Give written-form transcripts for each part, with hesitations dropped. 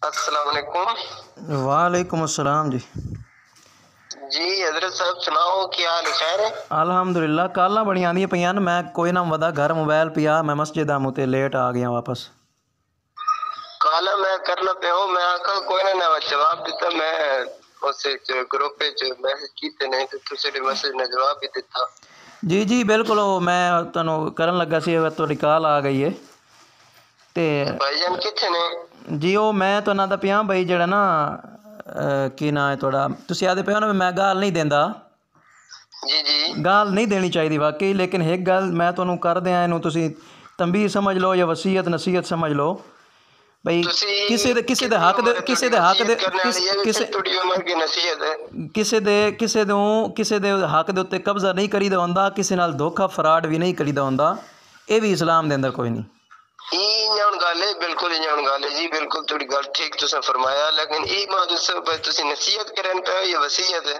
अस्सलाम वालेकुम। वालेकुम अस्सलाम जी। जी हजरत साहब सुनाओ, क्या हाल खैर है? अल्हम्दुलिल्लाह। कालां बड़ी आंदियां पईयां न, मैं कोई ना वदा घर मोबाइल पिया, मैं मस्जिद आ मुते लेट आ गया वापस। काला मैं करना पे हूं, मैं आखा कोई ना जवाब दिता, मैं उस ग्रुप पे जो मैसेज कीते नहीं तो तुसी मैसेज ने जवाब भी दिता। जी जी बिल्कुल, मैं तुहानू करन लगा सी, तुहाडी कॉल आ गई है ते भाईजान किथे ने? जी वो मैं तो ना पिया बई जेड़ा ना की ना है तुहाडा, तुसी आदे पे हो ना मैं गाल नहीं देंदा। जी जी गाल नहीं देनी चाहिए वाकई, लेकिन एक गल मैं तुहानू कर दियां, इनू तुसी तंबीह समझ लो या वसीयत नसीहत समझ लो बई किसी दे कितनी हक दे उम्र है किसी थोड़ी दे हक दे नसीहत करने वाली है? किसी थोड़ी उम्र की नसीहत है। किसी दे हक दे उत्ते कब्जा नहीं करीदा हुंदा, किसी नाल धोखा फ्रॉड भी नहीं करीदा हुंदा। ये भी इस्लाम दे अंदर कोई नहीं। बिल्कुल जी, बिल्कुल थोड़ी गल ठीक तुसा फरमाया, लेकिन ई मां तुसी नसीहत करन पे या वसीयत है?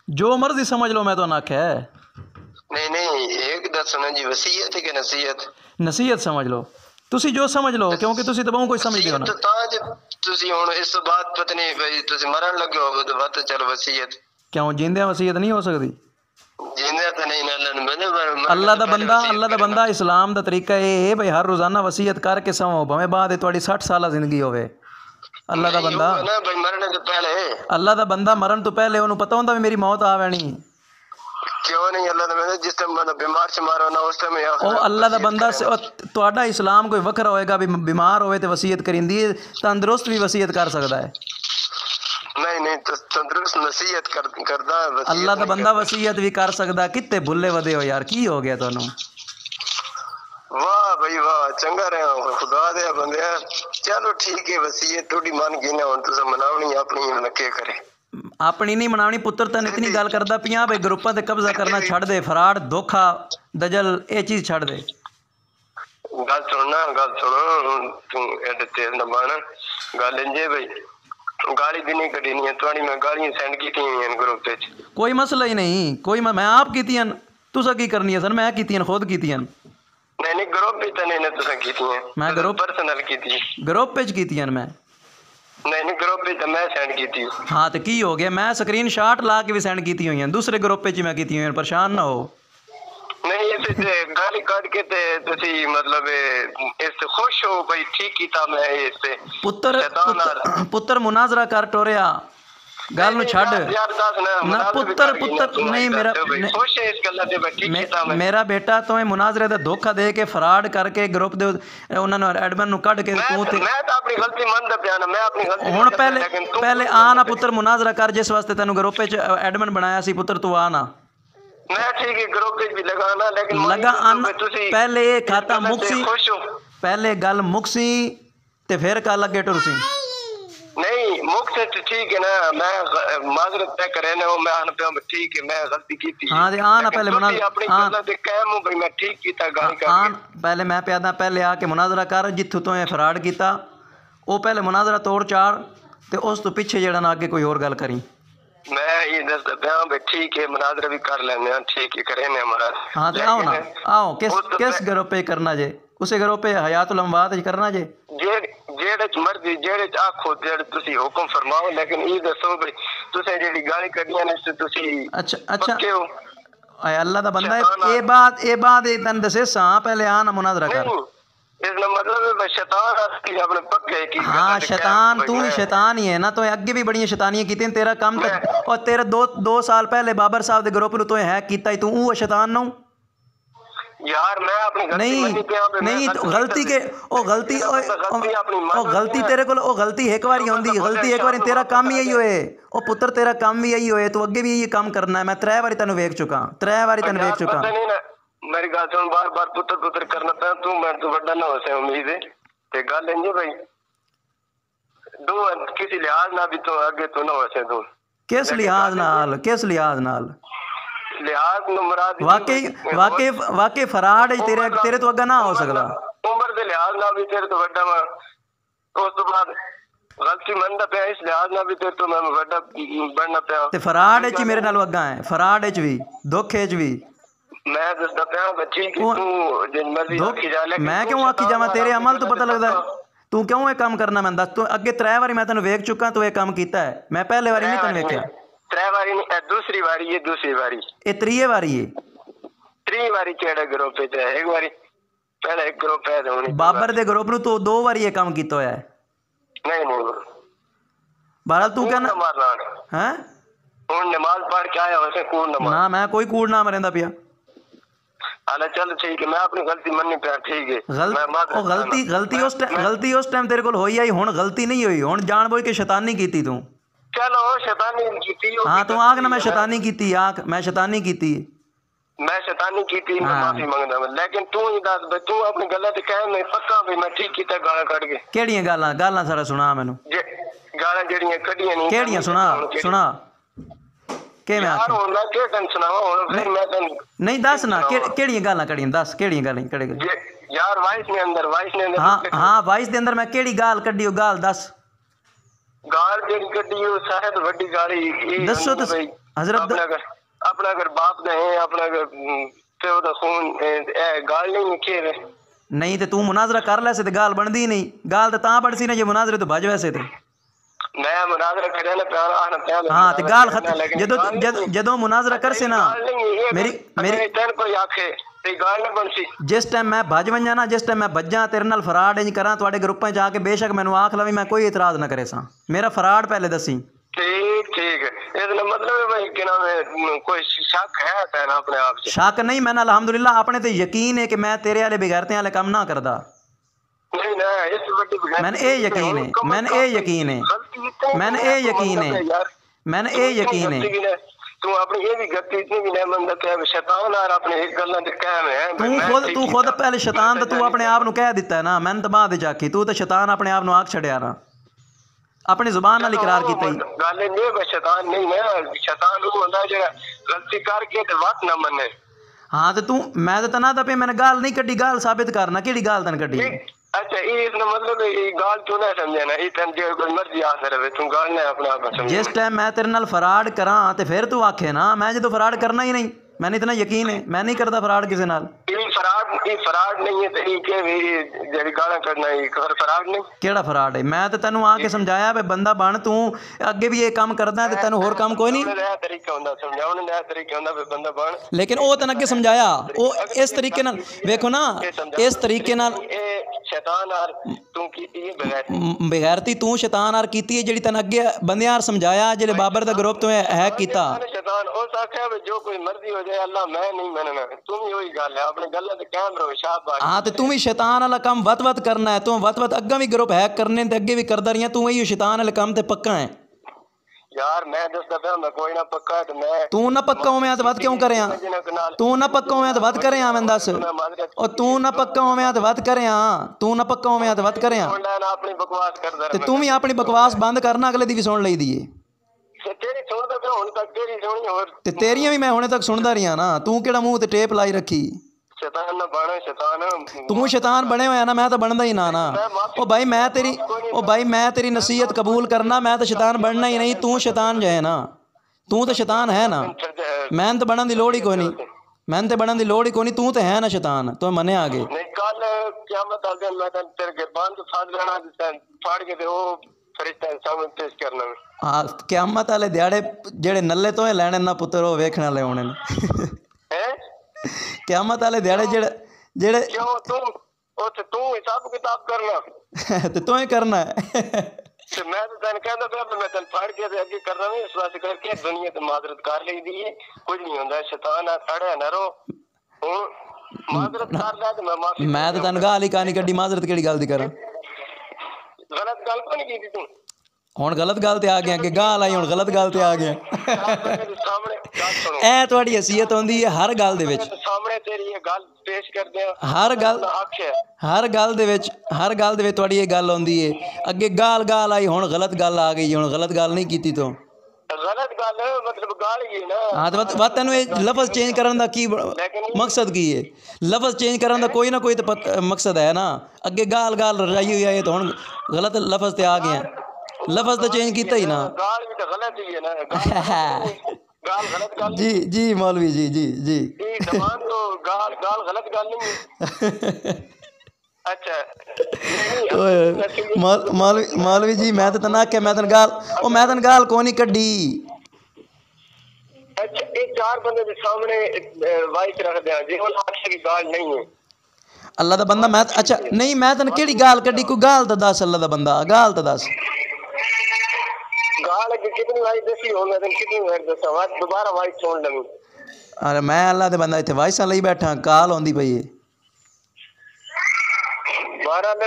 जो मर्जी समझ लो, मैं तो आख्या है। नहीं नहीं, एक दस ना जी, वसीयत है कि नसीहत? नसीहत समझ लो, तुसी जो समझ लो, क्योंकि तुसी तो बहुत कुछ समझते हो ना। तुसी हुण इस तो बात पता नहीं भाई तुसी मरन लगे हो तो बात चल वसीयत क्यों जिंदे वसीयत नहीं हो सकती? जिंदे तो नहीं ना अल्लाह दा बंदा इस्लाम दा तरीका ये है भाई हर रोजाना वसीयत करके सवो, भावें बाद 60 साल जिंदगी होवे। अल्लाह दा बंदा ना भाई मरने तो पहले, अल्लाह दा बंदा मरण तो पहले उन्हें पता होंदा भी मेरी मौत आ वैनी। क्यों नहीं? अल्लाह दा बंदा जिस टाइम मतलब बीमार से मारो ना उस टाइम ओ अल्लाह दा बंदा से तुहाडा इस्लाम कोई वखरा होएगा भी बीमार होवे ते वसीयत करिंदी है, तंदुरुस्त भी वसीयत कर सकदा है। नहीं नहीं, तो तंदुरुस्त नसीहत करदा है। अल्लाह दा बंदा वसीयत भी कर सकदा। कित्ते भुल्ले वदे हो यार, की हो गया तुहानू? वाह भाई वाह, चंगा रहा खुदा दे बंदे। चलो ठीक है, वसीयत थोड़ी मान गई ना, हुण तुसा मनावनी अपनी नके करे। अपनी नहीं मनावनी पुत्र, तन इतनी गल करदा पिया भाई ग्रुपां ते कब्जा करना छड़ दे, फ्रॉड धोखा दजल ये चीज छड़ दे। गल सुनो तू एडे तेज न बन। गल इंजे भाई गाली भी नहीं कढ़नी है तुहाडी, मैं गालियां सेंड कीती हैं ग्रुप विच। कोई मसला ही नहीं, कोई मैं आप कीतियां, तुसा की करनी है सर? मैं कीतियां, खुद कीतियां। नहीं नहीं, ग्रुप विच तो नहीं तुसा कीतियां, मैं ग्रुप पर्सनल कीती, ग्रुप विच कीतियां मैं। नहीं नहीं, ग्रुप विच मैं सेंड कीती। हाँ तो की हो गया? मैं स्क्रीनशॉट ला के भी सेंड की हुई हैं, दूसरे ग्रुप विच मैं की हुई, परेशान ना हो। नहीं इसे गाली काट के ते तुसी मतलब इस खुश हो भाई? ठीक कीता मैं इससे पुत्र मुनाजरा कर टोरिया, गल नु छड़ ना पुत्र नहीं मेरा खुश है इस गल ते मैं ठीक कीता मैं। मेरा बेटा तो मुनाजरे दा धोखा दे के फ्रॉड करके ग्रुप दे उन्हां नु एडमिन नु कढ के तू ते मैं तो अपनी गलती मनदा पिया ना, मैं अपनी गलती हुण पहले आ ना पुत्र मुनाजरा कर, जिस वास्ते तैनू ग्रुप विच एडमिन बनाया सी पुत्र, तू आ ना। मैं ठीक है ग्रुप विच भी लगाना, लेकिन लगा पहले खाता मुक्सी, पहले गल मुक्सी ते फिर कल अगे टुरसी। नहीं मुक्त ठीक है ना, मैं माजरत तय करे ना, मैं आन पे ठीक है, मैं गलती की थी। हां दे आना पहले मुनाजरा अपनी गल ते कायम भाई मैं ठीक कीता गाली कर आन पहले मैं प्यादा पहले आके मुनाजरा कर, जिथों तो फ्रॉड कीता वो पहले मुनाजरा तोड़ चाड़ ते उस तो पीछे जेड़ा ना आगे कोई और गल करी। मैं ये दसदा पिया भाई ठीक है, मुनाजरा भी कर लेने ठीक है, करे ने हमारा। हां तो आओ ना, आओ किस ग्रुप पे करना जे? उसे ग्रुप पे हयातुल अमवात करना जे, जेड़े मर्जी जेड़े आखो जेड़े तुसी हुक्म फरमाओ, लेकिन ई दसो भाई तुसे जेड़ी गाली कढियां ने से तुसी अच्छा आय अल्लाह दा बंदा ए बात तन दसे सा पहले आ ना मुनाजरा कर। इसका मतलब शैतान की अपने पक्के की। हाँ शैतान, तू ही शैतान ही है ना, तो अगे भी बड़ी शैतानियां की तेरा काम तक, और तेरे दो साल पहले बाबर साहब दे ग्रुप नु तो हैक कीता तू, वो शैतान ना यार। मैं अपनी नहीं तो गलती के ओ गलती तेरे को ओ गलती एक बार होंदी, गलती एक बार तेरा काम ही यही होए ओ पुत्र, तेरा काम भी यही होए, तू अगे भी यही काम करना है। मैं 3 बारी तेन वेख चुका, 3 बारी तेन वेख चुका। मेरी गल सुन, बार बार पुत्र करना पे तू मैं तो बड़ा ना हो से उम्मीद है ते गल इंजे भाई दो किसी लिहाज ना भी तो आगे तो ना हो से तू। किस लिहाज नाल लिहाज नु मुराद वाकई फराड तेरे तो अगा ना हो सकदा। उम्र दे लिहाज ना भी तेरे तो बड़ा मैं, उस तो बाद गलती मनदा पे इस लिहाज ना भी तेरे तो मैं बड़ा बनना पे। ते फराड च मेरे नाल अगा है, फराड च भी धोखे च भी मैं दसदा पिया बच्ची कि तू जिन मर्जी आखी जा, लेकिन मैं क्यों आखी जावां? तेरे अमल तो पता लगदा है, ਤੂੰ ਕਿਉਂ ਇਹ ਕੰਮ ਕਰਨਾ ਮੈਨੂੰ ਦੱਸ। ਤੂੰ ਅੱਗੇ 3 ਵਾਰੀ ਮੈਂ ਤੈਨੂੰ ਵੇਖ ਚੁੱਕਾ ਤੂੰ ਇਹ ਕੰਮ ਕੀਤਾ ਹੈ, मैं पहले वारी नहीं तैਨੂੰ ਵੇਖਿਆ। 3 ਵਾਰੀ नहीं, दूसरी बारी ये दूसरी बारी ਇਹ 3 ਵਾਰੀ ਹੈ। 3 बारी केड़ा ग्रुप है? एक बारी पहले एक ग्रुप है तो ਬਾਬਰ ਦੇ ਗਰੁੱਪ ਨੂੰ ਤੂੰ 2 ਵਾਰੀ ਇਹ ਕੰਮ ਕੀਤਾ ਹੋਇਆ ਹੈ। नहीं नहीं ਬਹਰਾਲ ਤੂੰ ਕਹਿੰਦਾ मारना ਹੈ ਹੁਣ नमाज पढ़ के आया वैसे कूड़ नमाज ਨਾ ਮੈਂ ਕੋਈ ਕੂੜ ਨਾ ਮਰਿੰਦਾ ਪਿਆ। हाल चल ठीक है, मैं अपनी गलती मननी पे ठीक है। ਉਹ ਗਲਤੀ ਉਸ ਟਾਈਮ ਤੇਰੇ ਕੋਲ ਹੋਈ ਆਈ, ਹੁਣ ਗਲਤੀ ਨਹੀਂ ਹੋਈ। ਹੁਣ ਜਾਣਬੁੱਝ ਕੇ ਸ਼ੈਤਾਨੀ ਕੀਤੀ ਤੂੰ। चलो शैतानी की हाँ तू आख ना मैं शैतानी कीती, आख मैं शैतानी कीती, मैं शैतानी कीती, मैं माफी मांगदा, लेकिन तू ही दस बे तू अपनी गलत कह मैं पक्का भी मैं ठीक कीता गाला कट के। केड़ियां गालां गालां सारा सुना मैनू। गालां जेड़ियां कढियां नहीं केड़ियां सुना सुना के मैं यार हुन मैं के तन सुनावा हुन फिर मैं तन नहीं दस ना केड़ियां गालां कढियां दस केड़ियां गालां कड़े यार वॉइस ने अंदर हाँ हाँ वॉइस दे अंदर मैं केड़ी गाल कड्डी ओ गाल दस गाल जेड़ी कड्डी ओ शायद बड़ी गाली दसो तो हजरत अपना घर बाप दे है अपना घर प्यो दा खून ए गाल नहीं खेर नहीं ते तू मुनाजरा कर ले से ते गाल बनदी नहीं। गाल ते तां बनसी ना जे मुनाजरे तो भज वैसे ते मैं मुनाजरा करे ना प्यार आना प्यार हां ते गाल खत्म जदों मुनाजरा कर से ना मेरी तन कोई आखे ते गाल ना बनसी। जिस टाइम मैं भज वंजा ना जिस टाइम मैं भज्जा तेरे नाल फराड इंज करा तुहाडे ग्रुपां च आके बेशक मैनू आख लवी मैं कोई इतराज ना करे सा मेरा फराड पहले दसी। ठीक ठीक है इसका मतलब है भाई कि ना कोई शक है तेरा अपने आप से? शक नहीं, मैंने अल्हम्दुलिल्लाह अपने ते यकीन है कि मैं तेरे वाले बेगैरते वाले काम ना करदा। नहीं ना इस बड़ी मैंने ये यकीन है मैंने ये यकीन है मैंने ये यकीन है मैंने ये यकीन है तू अपनी ये भी गलती इतनी भी नहीं मंदा कि शैतान और अपने एक गल्ला ते कायम है। तू खुद पहले शैतान तो तू अपने आप नु कह दिता है ना, मैंने तो बाद जाकी तू तो शैतान अपने आप नु आख छड़िया ना अपनी जुबान नाल इकरार कीता ही। गल नहीं है शैतान नहीं है, शैतान वो होंदा जेड़ा गलती करके ते बात ना मने। हां तो तू मैं तो तना दा पे मैंने गाल नहीं कड्डी, गाल साबित करना केड़ी गाल तन कड्डी। अच्छा इसका मतलब ये गाल तू ना समझे ना, ये तन जे कोई मर्जी आ रहे तू गाल ना अपने आप समझ। जिस टाइम मैं तेरे नाल फराड करा ते फिर तू आखे ना मैं जो फराड करना ही नहीं, मैंने इतना यकीन है मैं नहीं करता फराड किसी नाल। ये फराड नहीं है ते ये के जेडी गाला करना ये फराड नहीं। केड़ा फराड है? मैं तो तेनू आके समझाया बे बंदा बन, तू अगे भी ये काम करदा है ते तेनू होर काम कोई नहीं। नया तरीका हुंदा समझाउण दा तरीका हुंदा बे बंदा बन, लेकिन ओ तन अगे समझाया ओ इस तरीके नाल देखो ना इस तरीके नाल शैतान आर तू कीती है बेगैरती तू शैतान आर कीती है जेडी तन अगे बंदे यार समझाया जेले बाबर दा ग्रुप तो है कीता। शैतान ओ साख्या जो कोई मर्जी हो जाए अल्लाह मैं नहीं मनना, तुम ही वही गल है अपने गल ते कायम रहो शाबाश। हां ते तू भी शैतान वाला काम वत करना है, तू वत अग्गा भी ग्रुप हैक करने ते अगे भी करदा रहिया, तू वही शैतान वाले काम ते पक्का है। यार मैं दसदा पे मैं कोई ना पक्का है ते मैं तू ना पक्का होवे ते वत क्यों करया? तू ना पक्का होवे ते वत करया मैं दस ओ तू ना पक्का होवे ते वत करया तू ना पक्का होवे ते वत करया अपनी बकवास करदा ते तू भी अपनी बकवास बंद करना, अगले दी भी सुन लई दी है तेरी सुनदा पे हुन तक तेरी सुनी और ते तेरियां भी मैं हुणे तक सुनदा रिया ना, तू केड़ा मुंह ते टेप लाई रखी। शैतान ना बने शैतान तू शैतान बने होया ना, मैं तो बनदा ही ना ना। ओ भाई मैं तेरी नसीहत कबूल करना, मैं तो शैतान बनना ही नहीं, तू शैतान जो है ना तू तो शैतान है ना, मैं तो बनन दी लोड़ ही कोई नहीं, मैं तो बनन दी लोड़ ही कोई नहीं, तू तो है ना शैतान, तो मने आगे नहीं कल क़यामत आ गई मैं तेरे के बांध फाड़ लेना फाड़ के ते ओ फरिश्ता सामने पेश करना। हां क़यामत वाले दिहाड़े जेड़े नल्ले तो लैणे ना पुत्र ओ वेखण वाले होने ने हैं क़यामत वाले दिहाड़े जेड़े क्यों तू हिसाब किताब करना ते तू ही करना है ते मैं तो तन कहंदा पे मैं तन फाड़ के अगे करना नहीं, इस वास्ते करके दुनिया ते माजरत कर ली दी है, कुछ नहीं हुंदा शैतान आ खड़ा ना रो माजरत कर ले ते मैं माफी मैं तो तन गाल ही कहानी कड्डी, माजरत केड़ी गल दी करा? गलत गल को नहीं की तू हुण गलत गल ते आ गया कि गाल आई हुण गलत गल ते आ गया ऐ तुहाडी हैसियत होंदी है हर गल दे विच सामने तेरी ये गल पेश करदे हर गल दे विच तुहाडी ये गल होंदी है, अगे गाल आई हुण गलत गल आ गई, हुण गलत गल नहीं कीती तो गलत गल मतलब गाल ही ना। हां तो बात तेनू ये लफ्ज चेंज करन दा की मकसद की है? लफ्ज चेंज करन दा कोई ना कोई तो मकसद है ना, अगे गाल रजाई हुई है तो हुण गलत लफ्ज ते आ गया, लफ्ज तो चेंज किया ही ना। गाल भी तो गलत ही है ना गाल गलत गाल जी मौलवी जी जबान तो गाल गलत गाल नहीं है अच्छा मौलवी जी मैं तो तना आख्या मैं तन गाल को नहीं कड्डी। अच्छा एक चार बंदे के सामने वाइस रख दिया जी उन आखे की गाल नहीं है अल्लाह दा बंदा मैं अच्छा नहीं मैं तन केड़ी गाल कड्डी कोई गाल तो दस अल्लाह दा बंदा गाल तो दस गाल की कितनी वाइस दसी हो मैं कितनी बार दसा बात दोबारा वाइस छोड़ लगी। अरे मैं अल्लाह दे बंदा इत्थे वाइसां लई बैठा काल आंदी पई है। बहरहाल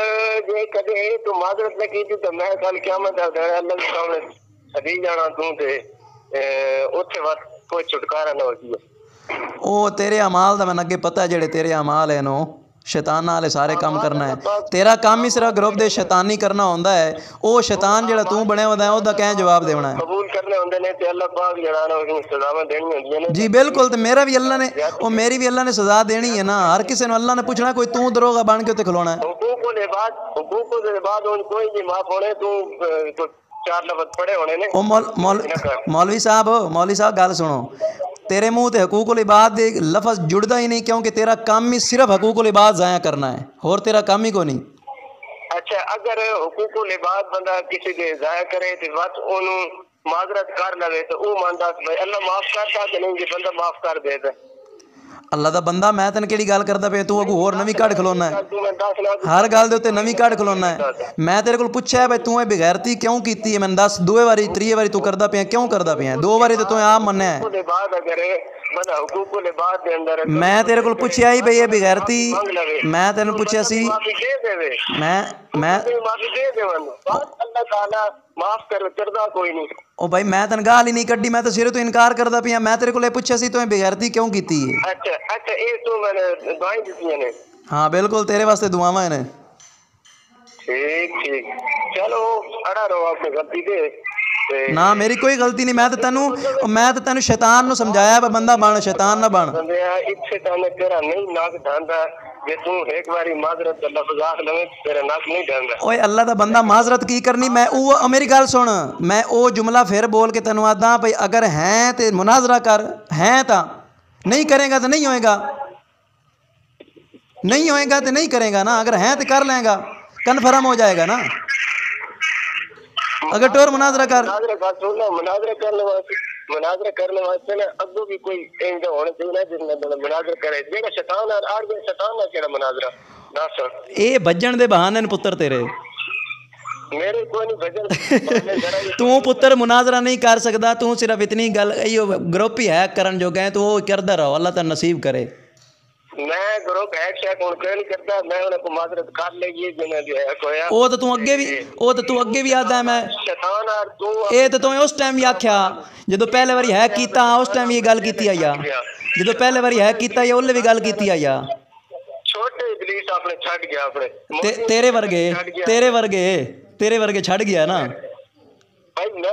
जे कदे तू माजरत न की तो मैं कल क़यामत दा दिन अल्लाह के सामने सदी जाना तू ते उत्थे वक्त कोई छुटकारा ना होगी। ओ तेरे अमाल दा मैनूं अगे पता है जेड़े तेरे अमाल है नो शैतान नाल सारे काम करना है तेरा काम ही सिर्फ ग्रुप दे शैतानी करना होंदा है। ओ शैतान जेड़ा तू बने होंदा है ओदा क्या जवाब देना है कबूल करने होंदे ने ते अल्लाह पाक जेड़ा ना उसकी सजावां देनी होंदी ने जी बिल्कुल ते मेरा भी अल्लाह ने ओ मेरी भी अल्लाह ने सजा देनी है ना हर किसी ने अल्लाह ने पूछना कोई तू दरोगा बन के उत्ते खलोना है। हुकूक दे बाद उन कोई नहीं माफ होने तू चार लफ्ज पढ़े होने ने। ओ मौलवी साहब गल सुनो तेरे मुंह ते हकूकुल इबाद दे लफ्ज़ जुड़दा ही नहीं क्योंकि तेरा काम ही सिर्फ हकूकुल इबाद ज़ाया करना है और तेरा काम ही को नहीं। अच्छा अगर हकूकुल इबाद बंदा किसी दे ज़ाया करे ते बात ओनू माजरत कर लवे तो ओ मानदा भाई अल्लाह माफ करता कि नहीं जे बंदा माफ कर दे ते अल्लाह दा बंदा मैं तेन केड़ी गल करदा पे तू अगू होर नवीं कढ़ खलोना है हर गल दे उत्ते नवीं कढ़ खलोना है। मैं तेरे कोल पुछया भाई तू बेगैरती क्यों कीती है मैनूं दस दूए वारी त्रीए वारी तू करदा पिया क्यों करदा पिया दो वारी तो तू आप मन्नया है। मैं तेरे कोल पुछया ही भाई ये बेगैरती मैं तेन पुछया सी मैं माफ कर करदा कोई नहीं ओ भाई मैं तेन गाल ही नहीं कड्डी मैं तो सिरे तो इनकार करदा पिया मैं तेरे कोल पुछया सी तू बेगैरती क्यों कीती है। अच्छा ये तू मैंने दुआएं दित्तियां ने हाँ बिल्कुल तेरे वास्ते दुआवां ने ठीक चलो अड़ा रहो आपने गलती दे ना मेरी कोई गलती नहीं मैं तो तेनू शैतान नु समझाया बंदा बन शैतान ना बन इच्छे ताने तेरा नहीं नाक ढांदा जे तू एक बारी माजरत दा लफ्ज़ आख लवे तेरा नाक नहीं ढांदा। ओए अल्लाह दा बंदा माजरत की करनी मैं ओ मेरी गल सुन मैं ओ जुमला फिर बोल के तेनू आदा भाई अगर है ते मुनाजरा कर है ता नहीं करेगा तो नहीं होएगा तो नहीं करेगा ना अगर है तो कर लेगा कन्फर्म हो जाएगा ना अगर टोर मुनाजरा कर मुनाजरा करने वास्ते ना अगो भी कोई इंज होना चाहिए ना जिसने मुनाजरा करे जेड़ा शैतान और आड़ दे शैतान ना केड़ा मुनाजरा दस ए भजन दे बहाने ने पुत्र तेरे मेरे कोई नहीं भजन तू पुत्र मुनाजरा नहीं कर सकदा तू सिर्फ इतनी गल यो ग्रुप ही है करन जो गए तो वो करदा रहो अल्लाह ता नसीब करे। मैं ग्रुप हैक शैक हुन कोई नहीं करता मैं उन्हें को माजरत कर लेगी जिन्हें जो है कोया ओ तो तू अगे भी आदा है मैं शैतान और तू ए तो तू उस टाइम भी आख्या जदों पहले बारी है कीता उस टाइम ये गल कीती आया जदों पहले बारी है कीता या ओले भी गल कीती आया छोटे इबलीस आपने छड़ गया अपने तेरे वर्गे छड़ गया ना भाई मैं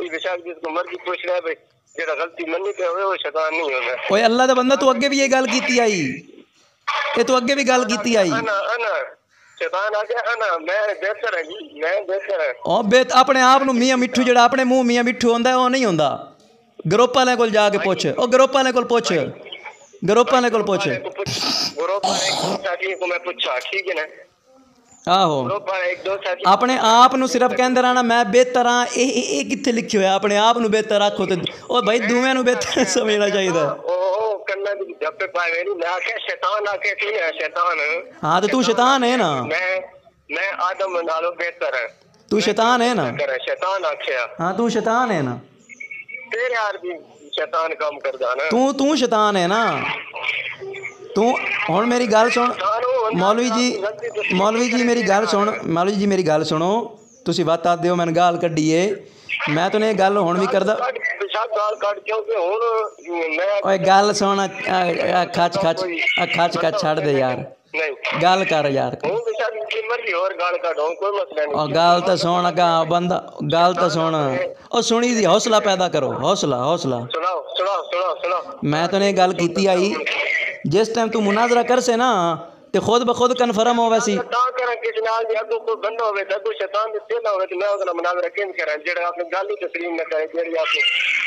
विशाल जिसको मर्जी पूछ रहा है भाई जेड़ा गलती मन्नी पे होवे वो शैतान नहीं होगा। ओए अल्लाह दा बंदा तू अगे भी ये गल कीती आई ये तू अगे भी गल कीती आई अना शैतान आ गया अना मैं बेहतर है जी मैं बेहतर है ओ बेत अपने आप नु मियां मिठू जेड़ा अपने मुंह मियां मिठू होंदा है ओ नहीं होंदा ग्रुप वाले कोल जाके पूछ ओ ग्रुप वाले कोल पूछ ग्रुप वाले कोल पूछ ग्रुप वाले साथी को मैं पूछा ठीक है ना आहो अपने आप नु सिर्फ कहंदे रहना मैं बेहतर हां ए किथे लिखे होया अपने आप नु बेहतर आखो ते ओ भाई दूवें नु बेहतर समझना चाहिए ओ कन्ना दी जप्पे पावे नहीं मैं आके शैतान आके तू है शैतान हां तो तू शैतान है ना मैं आदम नालों बेहतर है तू शैतान है ना शैतान आखया हां तू शैतान है ना तेरे यार भी शैतान काम करदा ना तू शैतान है ना तू हुण मेरी गल सुन मौलवी जी मेरी गल सुनो तुसी बात आ दिओ मैंने गाल कड्डी है मैं तो गल हुण भी करदा ओए गल सुन खच छड़ दे यार गल कर यार गल तो सुन बंदा गल तो सुन ओ सुनी दी हौसला पैदा करो हौसला मैं तो गल कीती आई जिस टाइम तू मुनाजरा कर से ना ते खुद ब खुद कन्फर्म हो वैसी ता करा किसी नाल दी अगो कोई बंदा होवे ते अगो शैतान दे तेला होवे ते मैं उसना मुनाजरा किन करा जेड़ा आपने गाली तस्लीम न करे जेड़ी आपने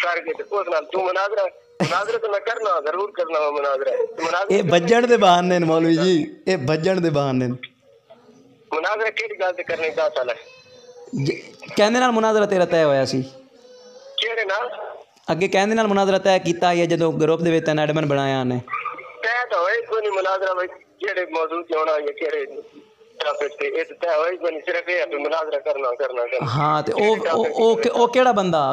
कर के ते उस नाल तू मुनाजरा मुनाजरा तो मैं करना जरूर करना वा मुनाजरा ये भज्जण दे बहाने ने मौलवी जी, ये भज्जण दे बहाने ने। मुनाजरा केड़ी गल ते करने दा साल है कहंदे नाल मुनाजरा तेरा तय होया सी केड़े नाल अगे कहंदे नाल मुनाजरा तय कीता है जदों ग्रुप दे विच तैन एडमिन बनाया ने तय तो होए कोई नहीं मुनाजरा भाई केड़े मौजू ते होना या केड़े टॉपिक ते ये तय होए कोई नहीं सिर्फ ये है मुनाजरा करना हाँ ते ओ केड़ा बंदा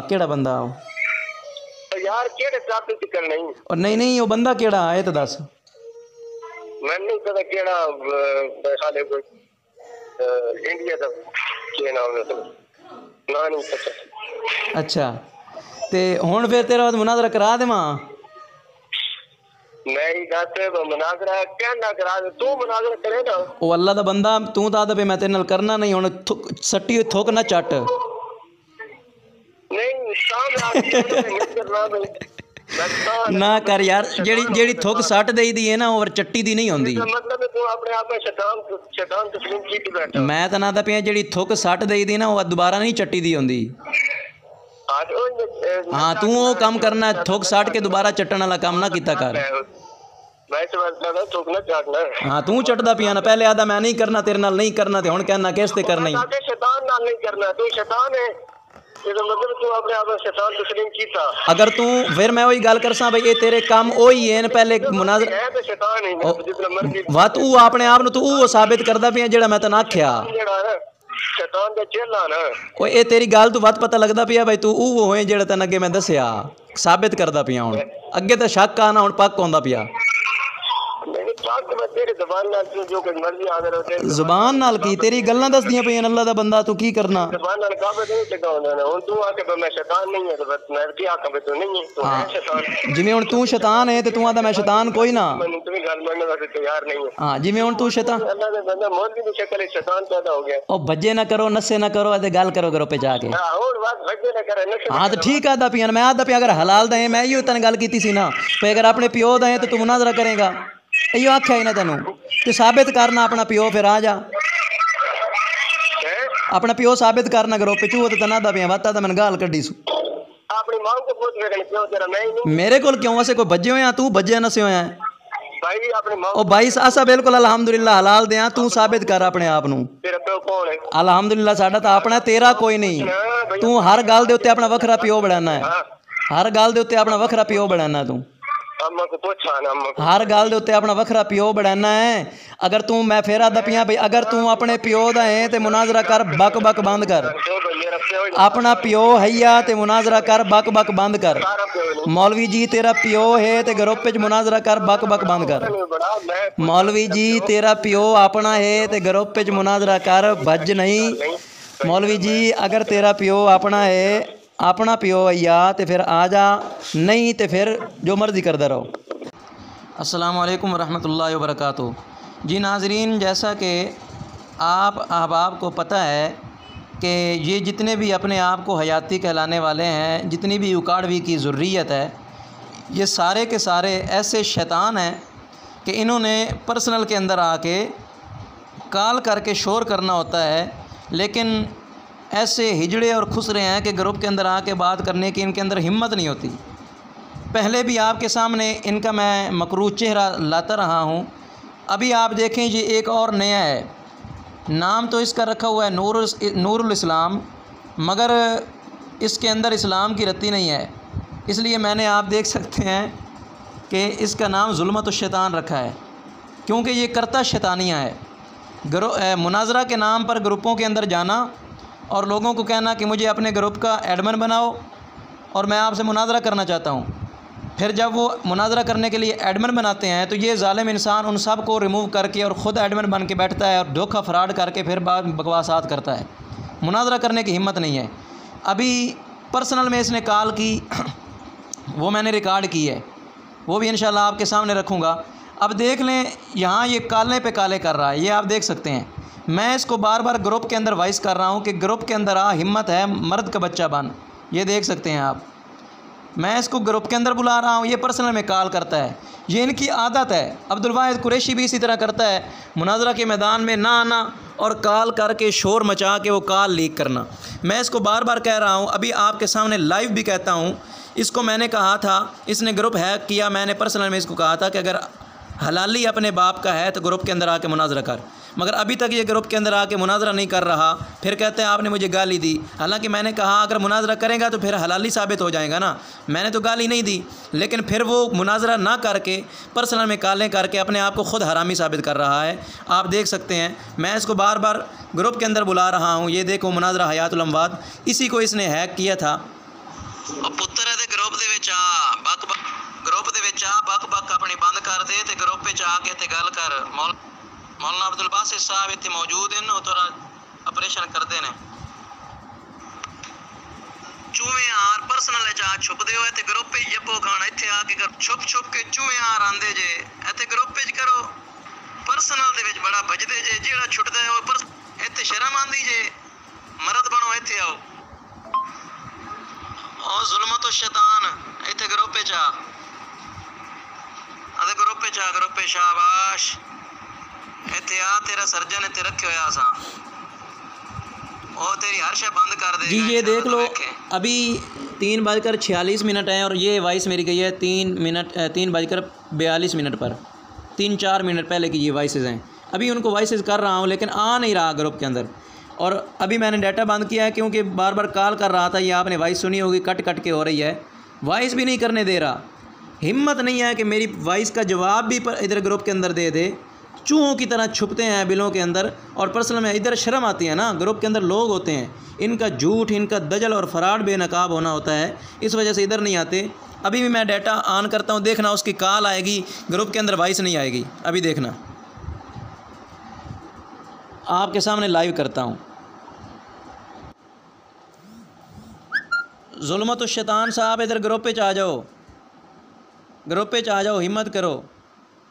यार केड़े टॉपिक ते करना ही और नहीं वो बंदा केड़ा है तो दस मैं नहीं पता केड़ा खाले कोई इंडिया दा के नाम है ना नहीं पता। अच्छा ते हुण फिर तेरा मुनाजरा करा देवां मैं ही कहते मुनाजरा क्या ना करा दे तू मुनाजरा करे ना ओ अल्लाह दा बंदा तू तो आदा पे मैं तेरे नाल करना नहीं हुण सट्टी हुई थुक ना चट नहीं शाम नहीं करना ना कर यार जेड़ी थुक सट देई दी है ना और चट्टी दी नहीं होंदी मतलब तू अपने आप में शैतान तस्लीम की बैठा मैं तो ना पिया जेड़ी थुक सट देई दी ना वो दोबारा नहीं चट्टी दी होंदी। हाँ तू वो काम करना थुक सट के दोबारा चट्टन वाला काम ना किया कर हाँ तू चटदा पिया ना पहले आदा मैं नहीं करना तेरे नाल नहीं करना ते हुण कहना किस ते करना ही शैतान नाल नहीं करना तू शैतान है मतलब तू अपने आप शैतान तस्लीम कीता अगर तू फिर मैं वही गल करसा भाई ये तेरे काम ओही है पहले मुनाजरा है तो शैतान है जितना मर्जी वा तू अपने आप नु तू वो साबित करदा पिया जेड़ा मैं तने आख्या शैतान दा चेला ना ओए ए तेरी गल तू वत पता लगदा पिया भाई तू वो होए जेड़ा तने अगे मैं दसया साबित करदा पिया हुण अगे तो शक आना हुण पक्क होंदा पिया जुबान नाल की तेरी गल्लां दसदियां पईयां अल्लाह दा बंदा तू की करना जुबान नाल काबे नहीं टिका होंदा ना हुण तू आके मैं शैतान नहीं है तो मैं की आका पे तू नहीं है तू है शैतान जिवें हुण तू शैतान है ते तू आदा मैं शैतान कोई ना तू भी गल मानने वास्ते तैयार नहीं है हां जिवें हुण तू शैतान अल्लाह दे बंदा मौलवी दी शक्ल शैतान पैदा हो गया ओ भज्जे ना करो नशे ना करो ते गल करो पे जाके हां हुण बात भज्जे ना करे नशे हां तो ठीक आदा पिया मैं आदा पिया अगर हलाल दे मैं इहो तने गल कीती सी ना पे अगर अपने पिओ दे तो तू मुनाजरा करेगा इहो आख्या ही ना तेनू ते साबित करना अपना पिओ फिर आ जा अपना पिओ साबित करना करो पिछू तो तना दा पिया वाता तो मैंने गाल कड्डी सु अपनी मां को पूछ मेरे क्यों तेरा मैं ही नहीं मेरे कोल क्यों वैसे कोई बज्जे होया तू बज्जे नसे होया भाई अपनी मां ओ भाई असा बिल्कुल अल्हम्दुलिल्लाह हलाल दे तू साबित कर अपने आप नू तेरा पिओ कौन है अल्हम्दुलिल्लाह साडा तो अपना तेरा कोई नहीं तू हर गल दे उत्ते अपना वखरा पिओ बनाना है हर गल दे उत्ते अपना वखरा पिओ बनाना तू अम्मा को पूछा ना अम्मा को हर गल दे उत्ते अपना वखरा पिओ बनाना है अगर तू मैं फेर आदा पिया भाई अगर तू अपने पिओ दा है ते मुनाजरा कर बक बक बंद कर अपना पिओ हैया ते मुनाजरा कर बक बक बंद कर मौलवी जी तेरा पिओ है ते ग्रुप च मुनाजरा कर बक बक बंद कर मौलवी जी तेरा पिओ अपना है ते ग्रुप च मुनाजरा कर भज नहीं मौलवी जी अगर तेरा पिओ अपना है अपना पिओ या तो फिर आ जा नहीं तो फिर जो मर्ज़ी करता रहो। अस्सलामु अलैकुम रहमतुल्लाहि व बरकातुहू। जी नाज़रीन जैसा कि आप अहबाब को पता है कि ये जितने भी अपने आप को हयाती कहलाने वाले हैं जितनी भी उकाड़वी की ज़ुर्रियत है ये सारे के सारे ऐसे शैतान हैं कि इन्होंने पर्सनल के अंदर आके कॉल करके शोर करना होता है लेकिन ऐसे हिजड़े और खुसरे हैं कि ग्रुप के अंदर आके बात करने की इनके अंदर हिम्मत नहीं होती। पहले भी आपके सामने इनका मैं मकरूह चेहरा लाता रहा हूँ। अभी आप देखें ये एक और नया है, नाम तो इसका रखा हुआ है नूरुल इस्लाम, मगर इसके अंदर इस्लाम की रत्ती नहीं है, इसलिए मैंने आप देख सकते हैं कि इसका नाम ज़ुल्मतुश शैतान रखा है क्योंकि ये करता शैतानियाँ है। मुनाजरा के नाम पर ग्रुपों के अंदर जाना और लोगों को कहना कि मुझे अपने ग्रुप का एडमिन बनाओ और मैं आपसे मुनाजरा करना चाहता हूँ। फिर जब वो मुनाजरा करने के लिए एडमिन बनाते हैं तो ये जालिम इंसान उन सब को रिमूव करके और ख़ुद एडमिन बन के बैठता है और धोखा फ्रॉड करके फिर बकवासात करता है। मुनाजरा करने की हिम्मत नहीं है। अभी पर्सनल में इसने कॉल की वो मैंने रिकॉर्ड की है, वो भी इंशाल्लाह आपके सामने रखूँगा। अब देख लें यहाँ ये काले पे काले कर रहा है, ये आप देख सकते हैं। मैं इसको बार बार ग्रुप के अंदर वॉइस कर रहा हूँ कि ग्रुप के अंदर आ, हिम्मत है मर्द का बच्चा बन, ये देख सकते हैं आप। मैं इसको ग्रुप के अंदर बुला रहा हूँ, ये पर्सनल में कॉल करता है, ये इनकी आदत है। अब्दुल वाहिद कुरैशी भी इसी तरह करता है, मुनाजरा के मैदान में ना आना और कॉल करके शोर मचा के वो कॉल लीक करना। मैं इसको बार बार कह रहा हूँ, अभी आपके सामने लाइव भी कहता हूँ। इसको मैंने कहा था, इसने ग्रुप हैक किया, मैंने पर्सनल में इसको कहा था कि अगर हलाली अपने बाप का है तो ग्रुप के अंदर आके मुनाजरा कर, मगर अभी तक ये ग्रुप के अंदर आके मुनाजरा नहीं कर रहा। फिर कहते हैं आपने मुझे गाली दी, हालांकि मैंने कहा अगर मुनाजरा करेगा तो फिर हलाली साबित हो जाएगा ना। मैंने तो गाली नहीं दी, लेकिन फिर वो मुनाजरा ना करके पर्सनल में कॉलें करके अपने आप को ख़ुद हरामी साबित कर रहा है। आप देख सकते हैं, मैं इसको बार बार ग्रुप के अंदर बुला रहा हूँ। ये देखो मुनाजरा हयातुल अमवात, इसी को इसने हैक किया था। पुत्र है ग्रुप दे विच आ बक बक, ग्रुप दे विच आ बक बक अपनी बंद कर दे ते ग्रुप विच आके ते गल कर। मौलाना अब्दुल बासित साहब इत्थे मौजूद हैं, वो तोरा ऑपरेशन करते ने। चूहे आर पर्सनल च आ छुपदे हो ते ग्रुप विच जप्पो खाना, इत्थे आके कर छुप छुप के चूहे आर आंदे जे, इत्थे ग्रुप विच करो। पर्सनल दे विच बड़ा भजदे जे, जेड़ा छुटदा है वो इत्थे शर्म आंदी जे। मर्द बनो, इत्थे आओ। और जुल्मत शैतान इत्थे ग्रुप विच आ, अदे group which uh, group which शाबाश इत्थे आ। तेरा सर्जन इत्थे रखे होया सा, और तेरी हर शय बंद कर दे। जी ये देख लो, अभी 3:46 हैं और ये वॉइस मेरी गई है 3:42 पर, 3-4 मिनट पहले की ये वॉइसेस हैं। अभी उनको वॉइसेस कर रहा हूँ लेकिन आ नहीं रहा ग्रुप के अंदर। और अभी मैंने डाटा बंद किया है क्योंकि बार बार कॉल कर रहा था। ये आपने वॉइस सुनी होगी, कट कट के हो रही है, वॉइस भी नहीं करने दे रहा। हिम्मत नहीं है कि मेरी वॉइस का जवाब भी इधर ग्रुप के अंदर दे दे। चूहों की तरह छुपते हैं बिलों के अंदर, और पर्सनल में इधर शर्म आती है ना। ग्रुप के अंदर लोग होते हैं, इनका झूठ, इनका दजल और फराड बेनकाब होना होता है, इस वजह से इधर नहीं आते। अभी भी मैं डाटा ऑन करता हूँ, देखना उसकी कॉल आएगी, ग्रुप के अंदर वॉइस नहीं आएगी। अभी देखना, आपके सामने लाइव करता हूँ। जुल्मत शैतान साहब इधर ग्रुप पे आ जाओ, ग्रुप पे आ जाओ, हिम्मत करो।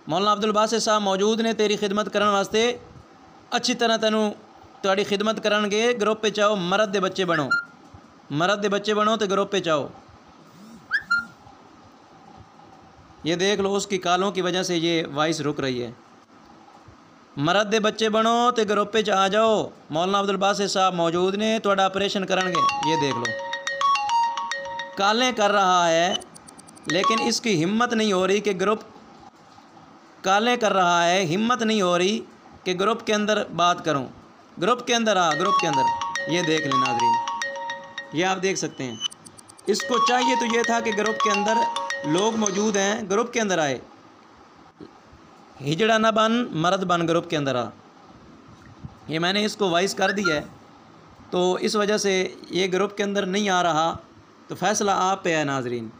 मौलाना अब्दुल बासित साहब मौजूद ने तेरी खिदमत करने वास्ते, अच्छी तरह तेनू तुहाड़ी खिदमत करनगे। ग्रुप पे आओ, मर्द दे बच्चे बनो, मर्द दे बच्चे बनो तो ग्रुप पे आओ। ये देख लो, उसकी कालों की वजह से ये वॉइस रुक रही है। मर्द दे बच्चे बनो तो ग्रुप पे आ जाओ। मौलाना अब्दुल बासित साहब मौजूद ने, तुहाड़ा ऑपरेशन करनगे। ये देख लो, कालें कर रहा है लेकिन इसकी हिम्मत नहीं हो रही कि ग्रुप, कालें कर रहा है, हिम्मत नहीं हो रही कि ग्रुप के अंदर बात करूं। ग्रुप के अंदर आ, ग्रुप के अंदर। ये देख लें नाज़रीन, ये आप देख सकते हैं। इसको चाहिए तो ये था कि ग्रुप के अंदर लोग मौजूद हैं, ग्रुप के अंदर आए। हिजड़ा ना बन, मर्द बन, ग्रुप के अंदर आ। ये मैंने इसको वॉइस कर दी है, तो इस वजह से ये ग्रुप के अंदर नहीं आ रहा। तो फ़ैसला आप पे है नाज़रीन।